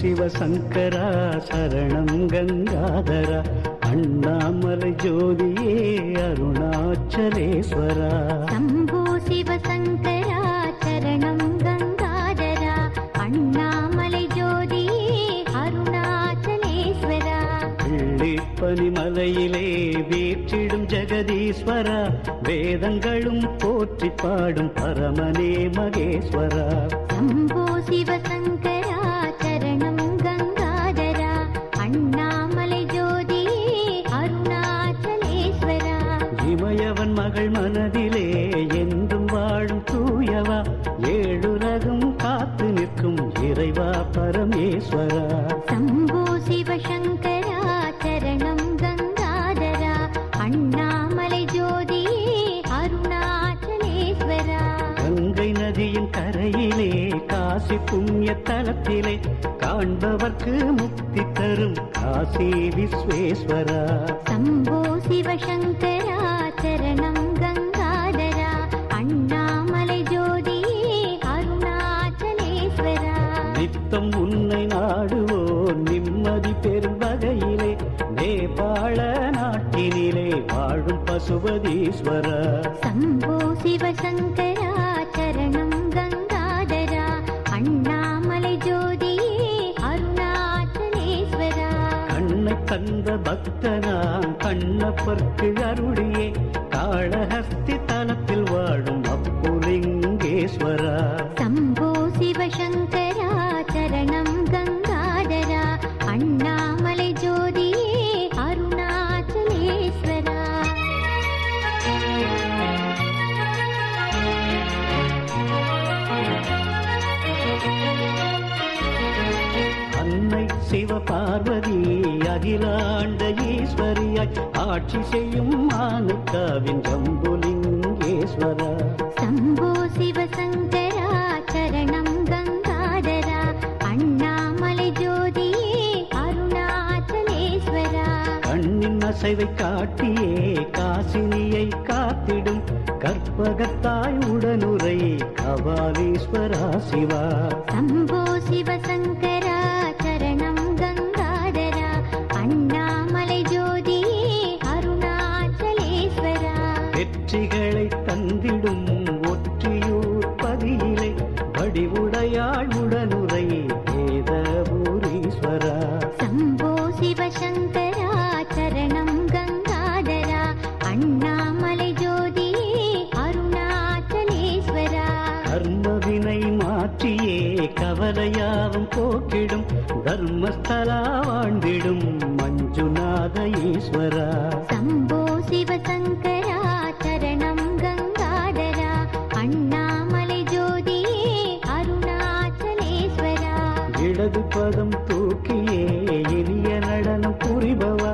சிவசங்கரா சரணம் கங்காதரா அண்ணாமலை ஜோதியே அருணாச்சலேஸ்வரா. சம்போ சிவசங்கரா சரணம் கங்காதரா அண்ணாமலை ஜோதியே அருணாச்சலேஸ்வரா. பனிமலையிலே வீற்றிடும் ஜெகதீஸ்வரா வேதங்களும் போற்றி பாடும் பரமனே மகேஸ்வரா. சம்போ சிவசங்கரா சரணம் கங்காதரா அண்ணாமலை ஜோதியே அருணாச்சலேஸ்வரா. இமயவன் மகள் மனதிலே என்றும் வாழும் தூயவா ஏழுலகும் காத்து நிற்கும் இறைவா பரமேஸ்வரா. சம்போ சிவசங்கரா சரணம் கங்காதரா அண்ணாமலை ஜோதியே அருணாச்சலேஸ்வரா. கங்கை நதியின் கரையிலே காசி புண்ணிய தலத்திலே காண்பவர்க்கு முக்தி தரும் காசி விஸ்வேஸ்வரா. சம்போ சிவசங்கரா சரணம் கங்காதரா அண்ணாமலை ஜோதியே அருணாச்சலேஸ்வரா. நித்தம் உன்னை நாடுவோர் நிம்மதி பெறும் வகையிலே நேபாள நாட்டினிலே வாழும் பசுபதீஸ்வரா. சம்போ சிவசங்கரா சரணம் கங்காதரா அண்ணாமலை ஜோதியே அருணாச்சலேஸ்வரா. கண்ணை தந்த பக்தனாம் கண்ணப்பர்க்கு அருளியே காளஹஸ்தி தலத்தில் வாழும் அப்புலிங்கேஸ்வரா. சம்போ சிவசங்கரா சரணம் கங்காதரா அண்ணாமலை ஜோதியே அருணாச்சலேஸ்வரா. அன்னை சிவபார்வதி அகிலாண்ட ஈஸ்வரியாய் ஆட்சி செய்யும் மானுக்காவின் ஜம்புலிங்கேஸ்வரா. சம்போ சிவசங்கரா சரணம் கங்காதரா அண்ணாமலை ஜோதியே அருணாச்சலேஸ்வரா. கண்ணின் அசைவை காட்டியே காசினியை காத்திடும் கற்பகத்தாய் உடனுரை கபாலீஸ்வரா சிவா. சம்போ சிவசங்கரா சரணம் கங்காதரா அண்ணாமலை ஜோதியே அருணாச்சலேஸ்வரா. வெற்றிகளை தந்திடும் ஒற்றியூர் பதியிலே வடிவுடையாள் உடனுரை வேதபூரீஸ்வரா. சம்போ சிவசங்கரா சரணம் கங்காதரா அண்ணாமலை ஜோதியே அருணாச்சலேஸ்வரா. கர்மவினை மாற்றியே கவலையாவும் போக்கிடும் தர்மஸ்தலா வாழ்ந்திடும் மஞ்சுநாத ஈஸ்வரா. சம்போ சிவசங்கரா சரணம் கங்காதரா அண்ணாமலை ஜோதியே அருணாச்சலேஸ்வரா. இடது பதம் தூக்கியே இனிய நடனம் புரிபவா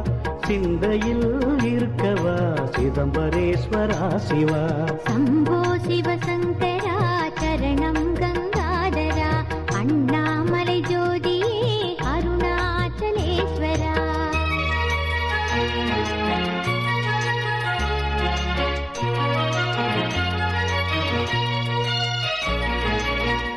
சிந்தையில் இருக்கவா சிதம்பரேஸ்வரா சிவா. சம்போ சிவசங்கரா சரணம் கங்காதரா அண்ணாமலை ஜோதியே அருணாச்சலேஸ்வரா.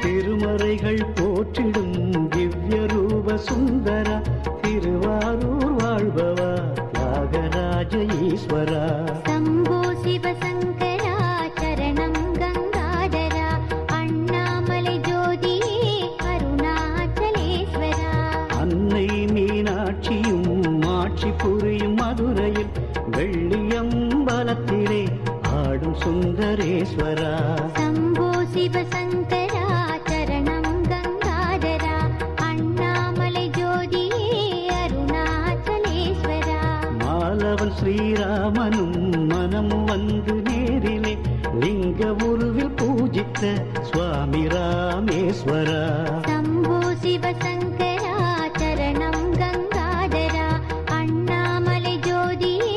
திருமறைகள் போற்றிடும் திவ்ய ரூப சுந்தரா திருவாரூர் வாழ்பவா தியாகராஜ ஈஸ்வரா. சம்போ சிவசங்கரா சரணம் கங்காதரா அண்ணாமலை ஜோதியே அருணாச்சலேஸ்வரா. அன்னை மீனாட்சியும் ஆட்சி புரியும் மதுரையில் வெள்ளியம்பலத்திலே ஆடும் சுந்தரேஸ்வரா. சம்போ சிவசங்கரா சரணம் கங்காதரா அண்ணாமலை ஜோதியே அருணாச்சலேஸ்வரா. மாலவன் ஸ்ரீராமனும் மனம் வந்து நேரிலே லிங்க உருவில் பூஜித்த சுவாமி ராமேஸ்வரா. சம்போ சிவசங்கரா சரணம் கங்காதரா அண்ணாமலை ஜோதியே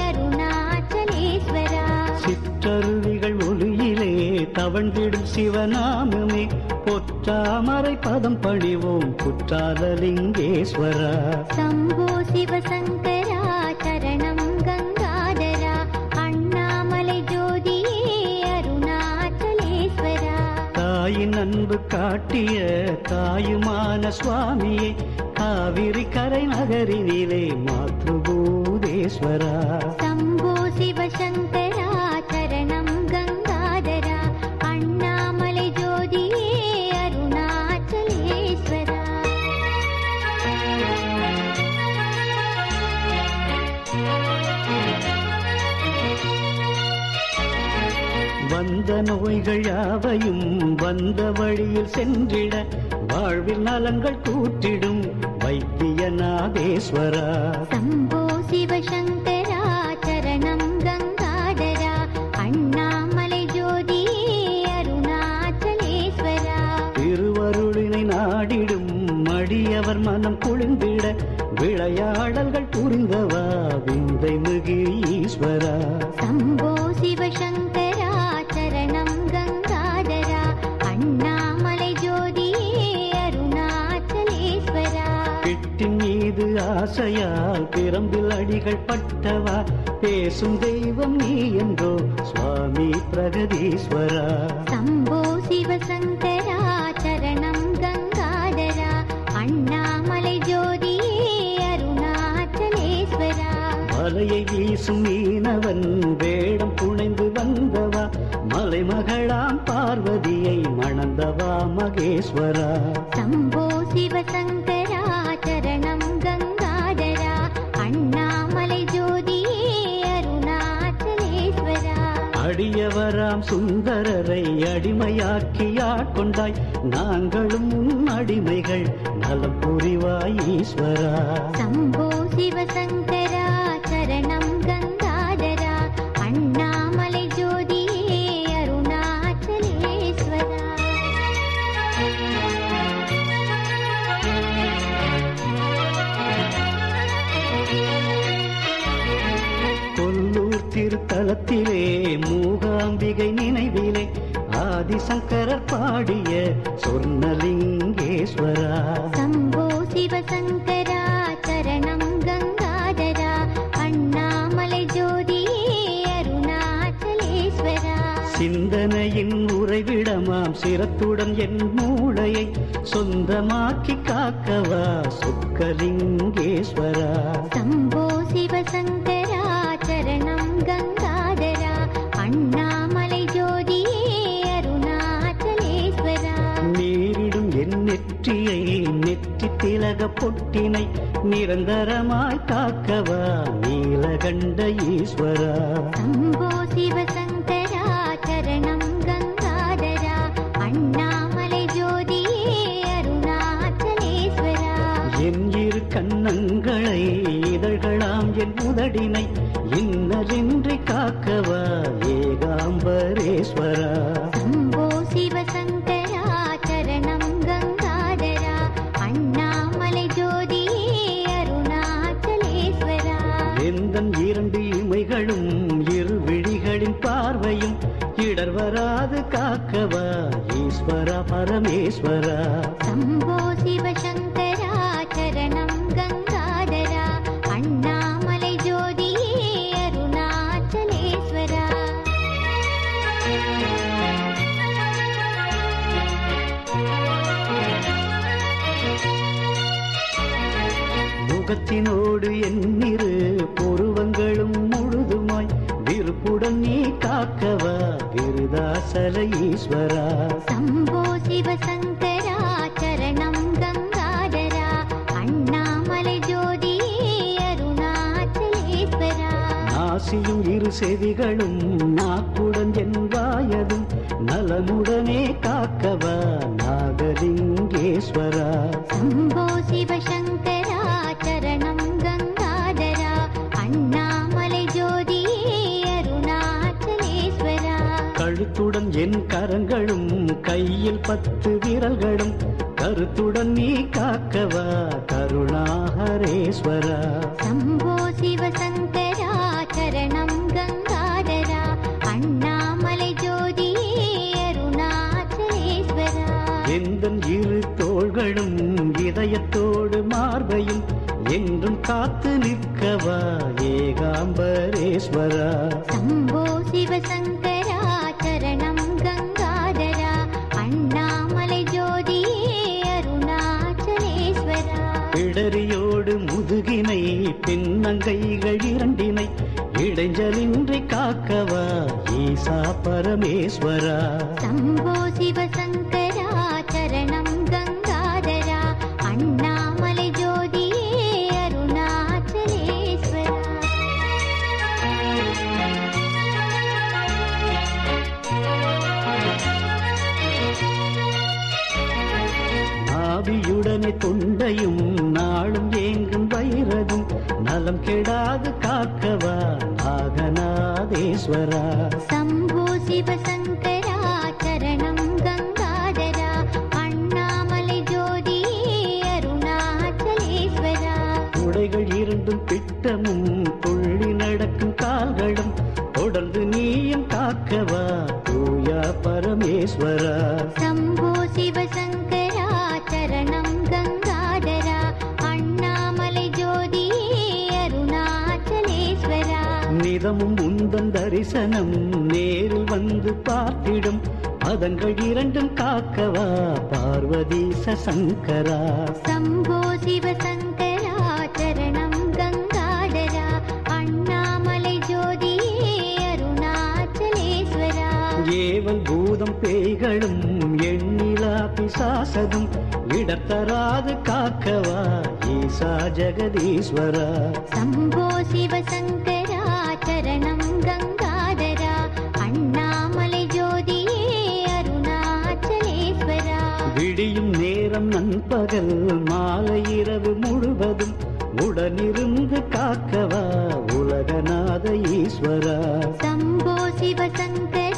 அருணாச்சலேஸ்வரா. சிற்றருவிகள் ஒளியிலே தவழ்ந்திடும் சிவநாமமே பொற்றாமரை பதம் பணிவோம் குற்றாலலிங்கேஸ்வரா. சம்போ சிவசங்கரா சரணம் கங்காதரா அண்ணாமலை ஜோதியே அருணாச்சலேஸ்வரா. தாயின் அன்பு காட்டிய காயுமான சுவாமியே காவிரி கரை நகரினிலே மாத்ருபூதேஸ்வரா शम्भो शिवशङ्करा चरणं गङ्गाधरा अण्णामलै ज्योतिये अरुणाचलेश्वरा வந்த நோய்கள் யாவையும் வந்த வழியில் சென்றிட வாழ்வில் நலங்கள் கூட்டிடும் வைத்தியநாதேஸ்வரா शम्भो शिवशङ्करा चरणं गङ्गाधरा अण्णामलै ज्योतिये अरुणाचलेश्वरा திருவருளினை நாடிடும் மடியவர் மனம் குளிர்ந்திட விளையாடல்கள் புரிந்தவா விந்தை மிகு ஈஸ்வரா शम्भो शिवशङ्करा चरणं गङ्गाधरा अण्णामलै ज्योतिये अरुणाचलेश्वरा பிட்டின் மீது ஆசையால் பிரம்பில் அடிகள் பட்டவா பேசும் தெய்வம் நீ என்றோ சுவாமி பிரகதீஸ்வரா शम्भो शिवशङ्करा चरणं गङ्गाधरा अण्णामलै ज्योतिये अरुणाचलेश्वरा மலையை வீசும் மீனவன் வேடம் புனைந்து வந்தவா மலைமகளாம் பார்வதியை மணந்தவா மகேஸ்வரா शम्भो शिवशङ्करा चरणं गङ्गाधरा अण्णामलै ज्योतिये अरुणाचलेश्वरा அடியவராம் சுந்தரரை அடிமையாக்கி ஆட்கொண்டாய் நாங்களும் உன் அடிமைகள் நலம் புரிவாய் ஈஸ்வரா शम्भो शिवशङ्करा चरणं गङ्गाधरा अण्णामलै ज्योतिये अरुणाचलेश्वरा கொல்லூர் திருத்தலத்திலே மூகாம்பிகை நினைவிலே ஆதிசங்கரர் பாடிய சொர்ணலிங்கேஸ்வரா शम्भो शिवशङ्करा चरणं गङ्गाधरा अण्णामलै ज्योतिये अरुणाचलेश्वरा சிந்தனையின் உறைவிடமாம் சிரத்துடன் என் மூளையை சொந்தமாக்கி காக்கவா சொக்கலிங்கேஸ்வரா शम्भो शिवशङ्करा चरणं गङ्गाधरा अण्णामलै ज्योतिये अरुणाचलेश्वरा நீரிடும் என் நெற்றியை நெற்றி திலக பொட்டினை நிரந்தரமாய் காக்கவா நீலகண்ட ஈஸ்வரா शम्भो शिवशङ्करा चरणं गङ्गाधरा अण्णामलै ज्योतिये अरुणाचलेश्वरा என் இரு கண்ணங்களை இதழ்களாம் என் உதடினை இன்னலின்றி காக்கவா ஏகாம்பரேஸ்வரா शम्भो शिवशङ्करा चरणं गङ्गाधरा अण्णामलै ज्योतिये अरुणाचलेश्वरा எந்தன் இரண்டு இமைகளும் இரு விழிகளின் பார்வையும் இடர் வராது காக்கவா ஈஸ்வரா பரமேஸ்வரா शम्भो शिवशङ्करा चरणं गङ्गाधरा अण्णामलै ज्योतिये अरुणाचलेश्वरा முகத்தினோடு எண்ணிரு புருவங்களும் முழுதுமாய் விருப்புடன் நீ காக்கவா விருதாசல ஈஸ்வரா शम्भो शिवशङ्करा चरणं गङ्गाधरा अण्णामलै ज्योतिये अरुणाचलेश्वरा நாசியும் இரு செவிகளும் நாக்குடன் என் வாயதும் நலமுடனே காக்கவா நாகலிங்கேஸ்வரா शम्भो शिवशङ्करा चरणं गङ्गाधरा अण्णामलै ज्योतिये अरुणाचलेश्वरा கழுத்துடன் என் கரங்களும் கையில் 10 விரல்களும் கருத்துடன் நீ காக்கவா கருணாகரேஸ்வரா शम्भो शिवशङ्करा चरणं गङ्गाधरा अण्णामलै ज्योतिये अरुणाचलेश्वरा எந்தன் இரு தோள்களும் இதயத்தோடு மார்பையும் என்றும் காத்து நிற்கவா ஏகாம்பரேஸ்வரா शम्भो शिवशङ्करा चरणं गङ्गाधरा अण्णामलै ज्योतिये அங்கைகள் இரண்டினை இடைஞ்சலின்றி காக்கவா ஈசா பரமேஸ்வரா. சம்போ சிவசங்கரா சரணம் கங்காதரா அண்ணாமலை ஜோதியே அருணாச்சலேஸ்வரா. ஆவியுடனே தொண்டையும் நாளும் ஏங்கும் வைரதும் நலம் கெடாது காக்கவா நாகநாதேஸ்வரா. சம்போ சிவசங்கரா சரணம் கங்காதரா அண்ணாமலை ஜோதியே அருணாச்சலேஸ்வரா. உடைகள் இரண்டும் பிட்டமும் துள்ளி நடக்கும் கால்களும் தொடர்ந்து நீயும் காக்கவா தூயா பரமேஸ்வரா. சம்போ சிவசங்கரா சரணம் கங்காதரா அண்ணாமலை ஜோதியே அருணாச்சலேஸ்வரா. நிதமும் உந்தன் தரிசனம் நேரில் வந்து பார்த்திடும் பதங்கள் இரண்டும் காக்கவா பார்வதீச சங்கரா. சம்போ சிவசங்கரா சரணம் கங்காதரா அண்ணாமலை ஜோதியே அருணாச்சலேஸ்வரா. ஏவல் பூதம் பேய்களும் எண்ணிலா பிசாசதும் இடத்தராது காக்கவா ஈசா ஜெகதீஸ்வரா. சம்போ சிவசங்கரா சரணம் கங்காதரா அண்ணாமலை ஜோதியே அருணாச்சலேஸ்வரா. விடியும் நேரம் நண்பகல் மாலை இரவு முழுவதும் உடனிருந்து காக்கவா உலகநாத ஈஸ்வரா. சம்போ சிவசங்கரா